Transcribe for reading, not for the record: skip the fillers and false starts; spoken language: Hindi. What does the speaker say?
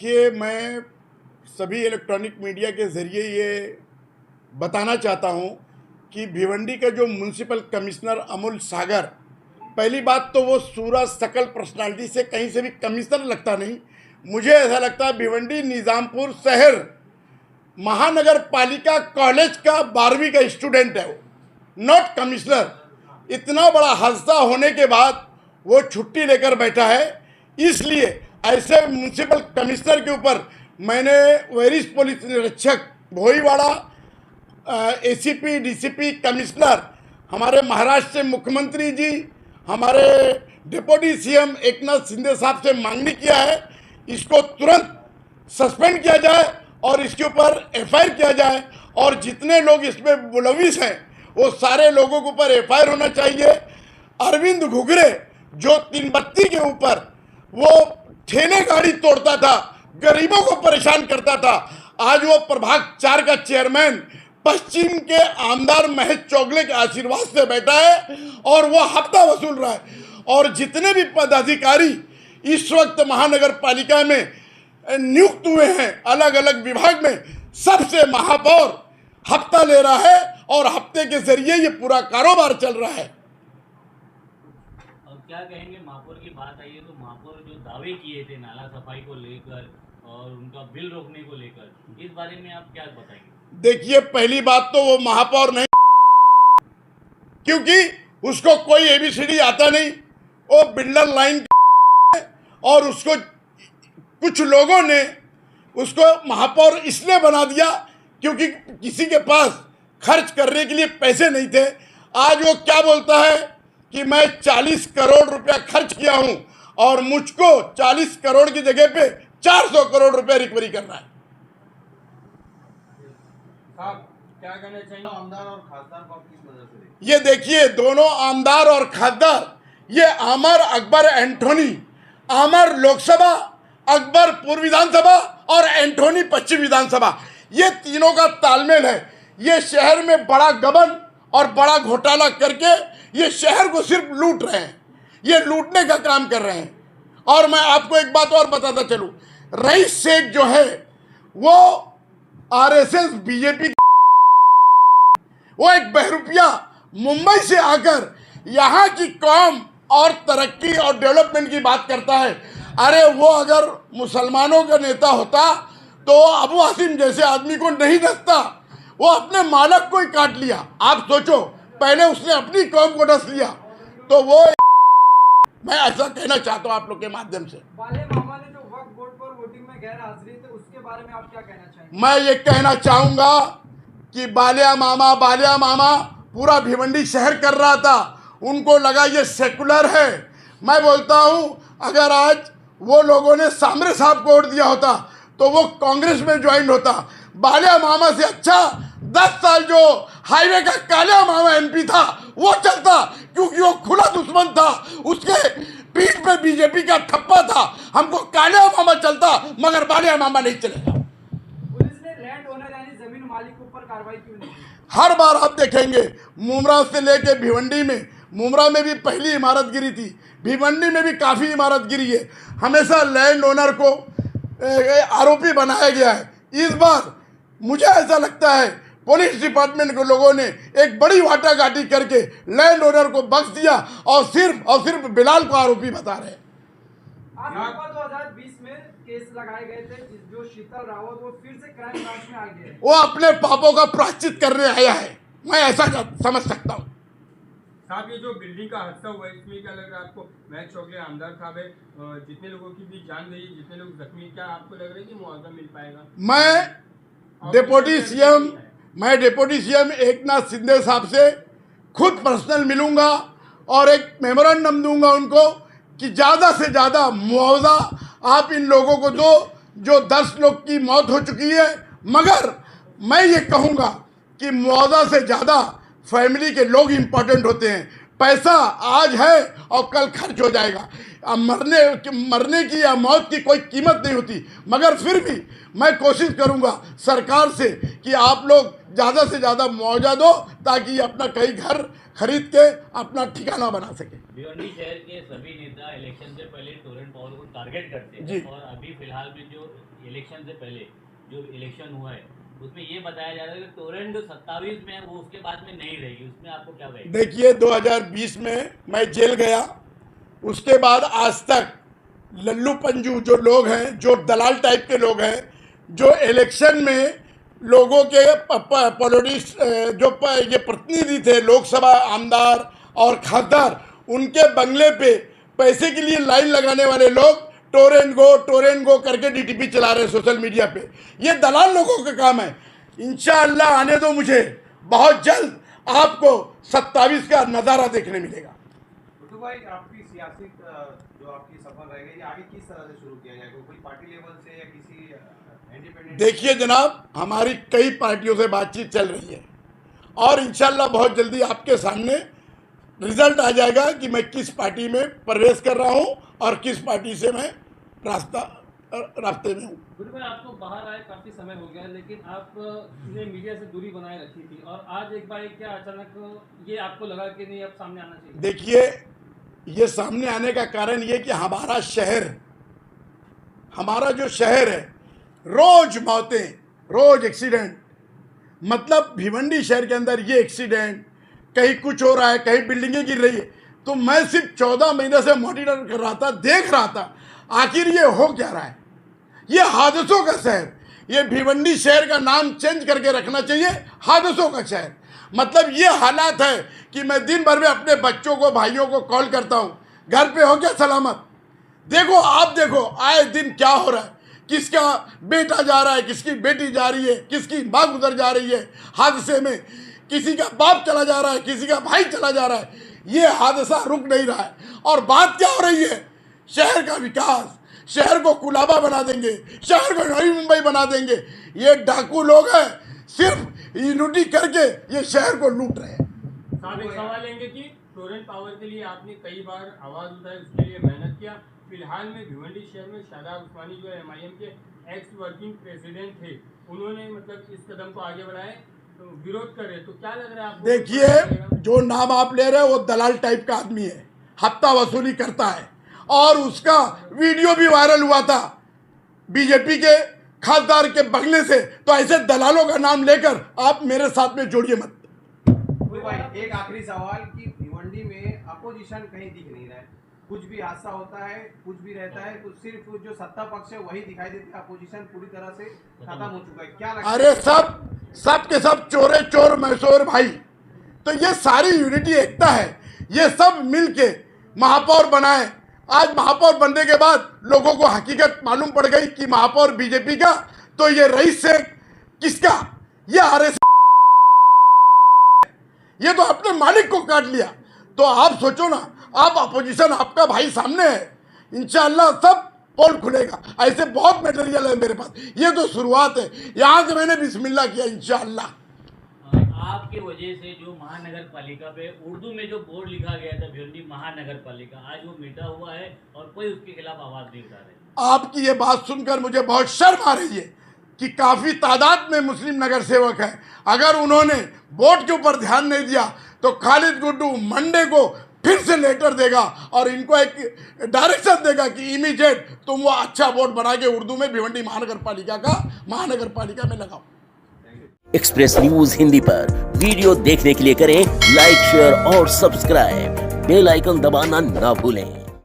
कि मैं सभी इलेक्ट्रॉनिक मीडिया के ज़रिए ये बताना चाहता हूँ कि भिवंडी का जो म्यूनसिपल कमिश्नर अमूल सागर, पहली बात तो वो सूरज सकल पर्सनालिटी से कहीं से भी कमिश्नर लगता नहीं। मुझे ऐसा लगता है भिवंडी निज़ामपुर शहर महानगर पालिका कॉलेज का 12वीं का स्टूडेंट है वो, नॉट कमिश्नर। इतना बड़ा हादसा होने के बाद वो छुट्टी लेकर बैठा है। इसलिए ऐसे म्यूनसिपल कमिश्नर के ऊपर मैंने वरिष्ठ पुलिस निरीक्षक भोईवाड़ा, एसीपी, डीसीपी, कमिश्नर, हमारे महाराष्ट्र से मुख्यमंत्री जी, हमारे डिप्टी सीएम एकनाथ शिंदे साहब से मांगनी किया है, इसको तुरंत सस्पेंड किया जाए और इसके ऊपर एफआईआर किया जाए। और जितने लोग इसमें मुलविस हैं वो सारे लोगों के ऊपर एफआईआर होना चाहिए। अरविंद घुघरे जो तीन बत्ती के ऊपर वो ठेले गाड़ी तोड़ता था, गरीबों को परेशान करता था, आज वो प्रभाग 4 का चेयरमैन पश्चिम के आमदार महेश चौगले के आशीर्वाद से बैठा है और वो हफ्ता वसूल रहा है। और जितने भी पदाधिकारी इस वक्त महानगर पालिका में नियुक्त हुए हैं अलग अलग विभाग में, सबसे महापौर हफ्ता ले रहा है और हफ्ते के जरिए ये पूरा कारोबार चल रहा है। और क्या कहेंगे, महापौर की बात आई है तो महापौर जो दावे किए थे नाला सफाई को लेकर और उनका बिल रोकने को लेकर, इस बारे में आप क्या बताएंगे? देखिए, पहली बात तो वो महापौर नहीं, क्योंकि उसको कोई एबीसीडी आता नहीं, वो बिल्डर लाइन और उसको कुछ लोगों ने उसको महापौर इसलिए बना दिया क्योंकि किसी के पास खर्च करने के लिए पैसे नहीं थे। आज वो क्या बोलता है कि मैं 40 करोड़ रुपया खर्च किया हूं और मुझको 40 करोड़ की जगह पे 400 करोड़ रुपया रिकवरी करना है। आप क्या कहना चाहिए आमदार और खासदार को आप किस वजह से? ये देखिए, दोनों आमदार और खासदार, ये आमर अकबर एंटोनी, आमर लोकसभा, अकबर पूर्व विधानसभा और एंटोनी पश्चिम विधानसभा, ये तीनों का तालमेल है। ये शहर में बड़ा गबन और बड़ा घोटाला करके ये शहर को सिर्फ लूट रहे हैं, ये लूटने का काम कर रहे हैं। और मैं आपको एक बात और बताता चलूं, रईस शेख जो है वो आरएसएस बीजेपी, वो एक बहरूपिया मुंबई से आकर यहाँ की कौम और तरक्की और डेवलपमेंट की बात करता है। अरे वो अगर मुसलमानों का नेता होता तो अबू हासिम जैसे आदमी को नहीं डसता, वो अपने मालक को ही काट लिया। आप सोचो, पहले उसने अपनी कौम को डस लिया। तो वो मैं ऐसा कहना चाहता हूँ आप लोग के माध्यम से। बाले मामा ने जो वक्फ बोर्ड पर वोटिंग में गैर हाजिरी थे, उसके बारे में आप क्या कहना चाहेंगे? मैं ये कहना चाहूँगा कि बालिया मामा पूरा भिवंडी शहर कर रहा था, उनको लगा ये सेकुलर है। मैं बोलता हूँ अगर आज वो लोगों ने सामरे साहब को वोट दिया होता तो वो कांग्रेस में ज्वाइन होता। बालिया मामा से अच्छा 10 साल जो हाईवे का कालिया मामा एमपी था वो चलता, क्योंकि वो खुला दुश्मन था, उसके पीठ पे बीजेपी का ठप्पा था। हमको कालिया मामा चलता मगर बालिया मामा नहीं चलेगा। पुलिस ने लैंड ओनर यानी जमीन मालिक के ऊपर कार्रवाई क्यों नहीं की? हर बार आप देखेंगे, मुमरा से लेके भिवंडी में, मुमरा में भी पहली इमारत गिरी थी, भिवंडी में भी काफ़ी इमारत गिरी है। हमेशा लैंड ओनर को आरोपी बनाया गया है। इस बार मुझे ऐसा लगता है पुलिस डिपार्टमेंट के लोगों ने एक बड़ी वाटाघाटी करके लैंड ओनर को बख्श दिया और सिर्फ बिलाल को आरोपी बता रहे हैं। आप 2020 में केस लगाए गए थे, जो शीतल रावत वो फिर से क्राइम ब्रांच में आ गए, वो अपने पापों का प्रायश्चित करने आया है, मैं ऐसा समझ सकता हूँ। साहब, ये जो बिल्डिंग का हादसा हुआ है इसमें क्या लग रहा है आपको? महेश चौगले आमदार साहब है, जितने लोगों की भी जान गई, जितने लोग जख्मी, क्या आपको लग रहा है कि मुआवजा मिल पाएगा? मैं डिप्टी सीएम एकनाथ शिंदे साहब से खुद पर्सनल मिलूंगा और एक मेमोरेंडम दूंगा उनको कि ज़्यादा से ज़्यादा मुआवजा आप इन लोगों को दो, जो 10 लोग की मौत हो चुकी है। मगर मैं ये कहूँगा कि मुआवजा से ज़्यादा फैमिली के लोग इम्पोर्टेंट होते हैं। पैसा आज है और कल खर्च हो जाएगा। अब मरने की या मौत की कोई कीमत नहीं होती, मगर फिर भी मैं कोशिश करूंगा सरकार से कि आप लोग ज़्यादा से ज़्यादा मुआवजा दो ताकि अपना कहीं घर खरीद के अपना ठिकाना बना सके। भिवंडी शहर के सभी नेता इलेक्शन से पहले टोरेंट पावर को टारगेट करते जी। हैं और अभी फिलहाल में जो इलेक्शन से पहले जो इलेक्शन हुआ है उसमें ये बताया जा रहा है कि टोरेंट 27 में है, वो उसके बाद में नहीं रहेगी। उसमें आपको क्या कहेंगे? देखिए 2020 में मैं जेल गया, उसके बाद आज तक लल्लू पंजू जो लोग हैं, जो दलाल टाइप के लोग हैं, जो इलेक्शन में लोगों के पॉलिटिक्स जो ये प्रतिनिधि थे, लोकसभा आमदार और खासदार, उनके बंगले पे पैसे के लिए लाइन लगाने वाले लोग टोरेंट गो करके डीटीपी चला रहे हैं सोशल मीडिया पे। ये दलाल लोगों का काम है। इंशाअल्लाह आने दो मुझे, बहुत जल्द आपको 27 का नज़ारा देखने मिलेगा। गुड्डू भाई, आपकी सियासी जो आपकी सफर रहेगी, ये आगे किस तरह से शुरू किया जाएगा? कोई पार्टी लेवल से या किसी इंडिपेंडेंट? देखिए जनाब, हमारी कई पार्टियों से बातचीत चल रही है और इंशाअल्लाह बहुत जल्दी आपके सामने रिजल्ट आ जाएगा कि मैं किस पार्टी में प्रवेश कर रहा हूं और किस पार्टी से मैं रास्ते में हूं। गुड्डू भाई, आपको बाहर आए काफी समय हो गया, लेकिन आपने मीडिया से दूरी बनाए रखी थी और आज एक बार क्या अचानक ये आपको लगा कि नहीं अब सामने आना चाहिए? देखिए, ये सामने आने का कारण ये कि हमारा जो शहर है, रोज मौतें, रोज एक्सीडेंट, मतलब भिवंडी शहर के अंदर ये एक्सीडेंट, कहीं कुछ हो रहा है, कहीं बिल्डिंगें गिर रही है। तो मैं सिर्फ 14 महीने से मॉनिटर कर रहा था, देख रहा था आखिर ये हो क्या रहा है। ये हादसों का शहर, ये भिवंडी शहर का नाम चेंज करके रखना चाहिए, हादसों का शहर। मतलब ये हालात है कि मैं दिन भर में अपने बच्चों को, भाइयों को कॉल करता हूँ, घर पे हो क्या सलामत? देखो, आप देखो आए दिन क्या हो रहा है, किसका बेटा जा रहा है, किसकी बेटी जा रही है, किसकी माँ गुजर जा रही है हादसे में, किसी का बाप चला जा रहा है, किसी का भाई चला जा रहा है। ये हादसा रुक नहीं रहा है और बात क्या हो रही है? शहर का विकास, शहर को कुलाबा बना देंगे, शहर को नई मुंबई बना देंगे। ये डाकू लोग हैं, सिर्फ यूनिटी करके ये शहर को लूट रहे हैं। साहब, एक सवाल लेंगे कि टोरेंट पावर के लिए आपने कई बार आवाज उठाई, उसके लिए मेहनत किया। फिलहाल में भिवंडी शहर में शादाब उस्मानी जो MIM के एक्स वर्किंग प्रेसिडेंट थे, उन्होंने मतलब इस कदम को आगे बढ़ाए, तो विरोध कर रहे, तो क्या लग रहा है आपको? देखिए, जो नाम आप ले रहे हो वो दलाल टाइप का आदमी है, हफ्ता वसूली करता है और उसका वीडियो भी वायरल हुआ था बीजेपी के खासदार के बंगले से। तो ऐसे दलालों का नाम लेकर आप मेरे साथ में जोड़िए मत। गुड्डू भाई, एक आखिरी सवाल कि भिवंडी में अपोजिशन कहीं दिख नहीं रहा है, कुछ भी हादसा होता है, कुछ भी रहता है, तो सिर्फ जो सत्ता पक्ष है वही दिखाई देती है। अपोजिशन पूरी तरह से खत्म हो चुका है, क्या लगता है? अरे सब के सब चोरे चोर मैसोर भाई। तो ये सारी यूनिटी एकता है, ये सब मिलके महापौर बनाए। आज महापौर बनने के बाद लोगों को हकीकत मालूम पड़ गई कि महापौर बीजेपी का, तो ये रईस से किसका? ये RS, ये तो अपने मालिक को काट लिया। तो आप सोचो ना, आप अपोजिशन, आपका भाई सामने है, इंशाअल्लाह सब पोल खुलेगा। ऐसे बहुत मटेरियल है मेरे पास, ये तो शुरुआत है, यहाँ से मैंने बिस्मिल्लाह किया इंशाअल्लाह। आपके वजह से जो महानगर पालिका पे उर्दू में जो बोर्ड लिखा गया था भिवंडी महानगर पालिका, आज वो मिटा हुआ है और कोई उसके खिलाफ आवाज नहीं उठा रहे। आपकी ये बात सुनकर मुझे बहुत शर्म आ रही है कि काफ़ी तादाद में मुस्लिम नगर सेवक हैं। अगर उन्होंने बोर्ड के ऊपर ध्यान नहीं दिया तो खालिद गुड्डू मंडे को फिर से लेटर देगा और इनको एक डायरेक्शन देगा कि इमीडिएट तुम वो अच्छा बोर्ड बना के उर्दू में भिवंडी महानगर पालिका में लगाओ। एक्सप्रेस न्यूज हिंदी पर वीडियो देखने के लिए करें लाइक, शेयर और सब्सक्राइब। बेल आइकन दबाना ना भूलें।